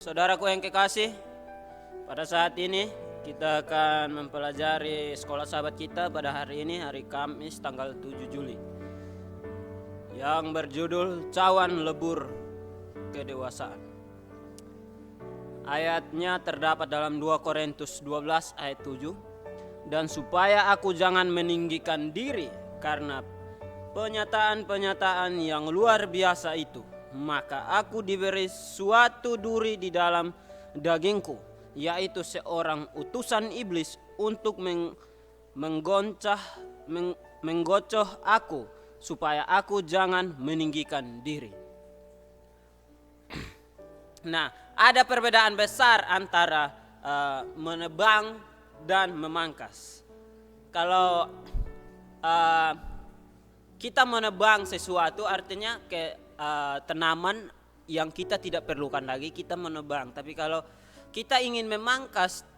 Saudaraku yang kekasih, pada saat ini kita akan mempelajari sekolah sahabat kita pada hari ini, hari Kamis tanggal 7 Juli, yang berjudul Cawan Lebur Kedewasaan. Ayatnya terdapat dalam 2 Korintus 12 ayat 7. Dan supaya aku jangan meninggikan diri karena penyataan-penyataan yang luar biasa itu, maka aku diberi suatu duri di dalam dagingku, yaitu seorang utusan iblis untuk menggocoh aku, supaya aku jangan meninggikan diri. Nah, ada perbedaan besar antara menebang dan memangkas. Kalau kita menebang sesuatu artinya tanaman yang kita tidak perlukan lagi kita menebang. Tapi kalau kita ingin memangkas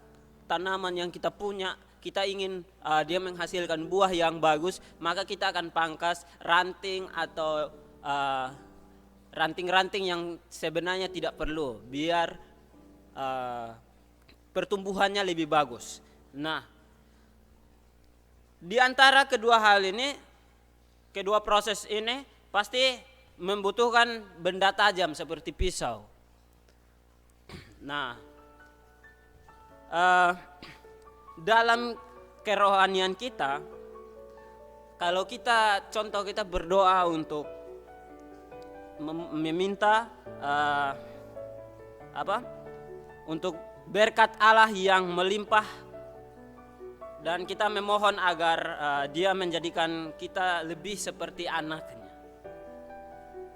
tanaman yang kita punya, kita ingin dia menghasilkan buah yang bagus, maka kita akan pangkas ranting atau ranting-ranting yang sebenarnya tidak perlu, biar pertumbuhannya lebih bagus. Nah, di antara kedua hal ini, kedua proses ini pasti membutuhkan benda tajam seperti pisau. Nah, dalam kerohanian kita, kalau kita berdoa untuk meminta untuk berkat Allah yang melimpah, dan kita memohon agar dia menjadikan kita lebih seperti anaknya.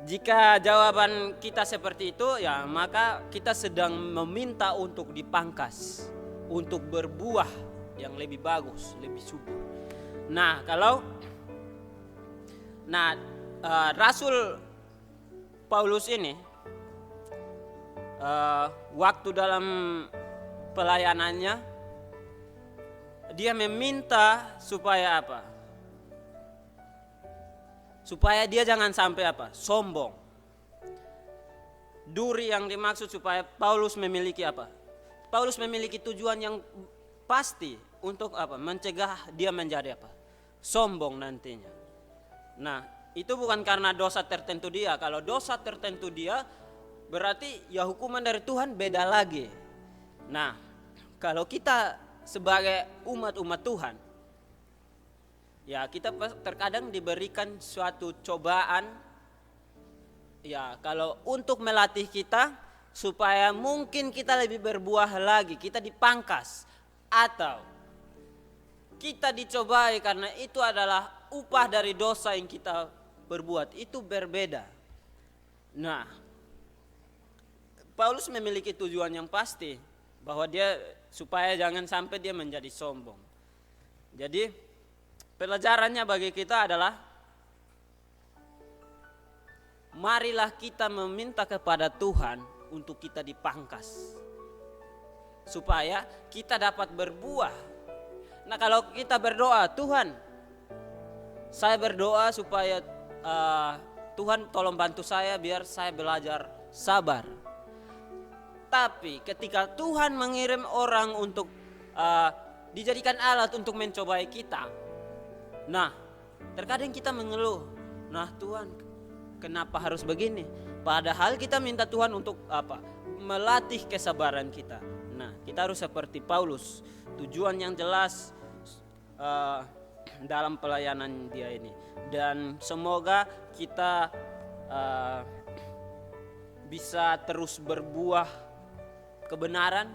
Jika jawaban kita seperti itu, ya maka kita sedang meminta untuk dipangkas, untuk berbuah yang lebih bagus, lebih subur. Nah, Rasul Paulus ini waktu dalam pelayanannya dia meminta supaya apa? Supaya dia jangan sampai sombong. Duri yang dimaksud supaya Paulus memiliki apa? Paulus memiliki tujuan yang pasti untuk mencegah dia menjadi sombong nantinya. Nah, itu bukan karena dosa tertentu dia. Kalau dosa tertentu dia, berarti ya hukuman dari Tuhan beda lagi. Nah, kalau kita sebagai umat Tuhan, ya kita terkadang diberikan suatu cobaan, ya kalau untuk melatih kita supaya mungkin kita lebih berbuah lagi, kita dipangkas atau kita dicobai karena itu adalah upah dari dosa yang kita berbuat, itu berbeda. Nah, Paulus memiliki tujuan yang pasti bahwa dia supaya jangan sampai dia menjadi sombong. Jadi pelajarannya bagi kita adalah marilah kita meminta kepada Tuhan untuk kita dipangkas supaya kita dapat berbuah. Nah, kalau kita berdoa, Tuhan, saya berdoa supaya Tuhan tolong bantu saya biar saya belajar sabar. Tapi ketika Tuhan mengirim orang untuk dijadikan alat untuk mencobai kita, nah terkadang kita mengeluh, nah Tuhan kenapa harus begini? Padahal kita minta Tuhan untuk melatih kesabaran kita. Nah, kita harus seperti Paulus, tujuan yang jelas dalam pelayanan dia ini. Dan semoga kita bisa terus berbuah kebenaran,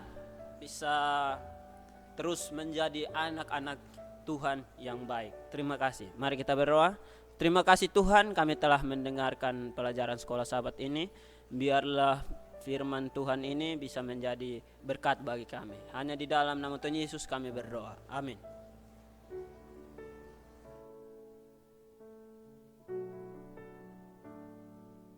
bisa terus menjadi anak-anak Tuhan yang baik. Terima kasih. Mari kita berdoa. Terima kasih Tuhan, kami telah mendengarkan pelajaran sekolah sahabat ini. Biarlah firman Tuhan ini bisa menjadi berkat bagi kami. Hanya di dalam nama Tuhan Yesus kami berdoa. Amin.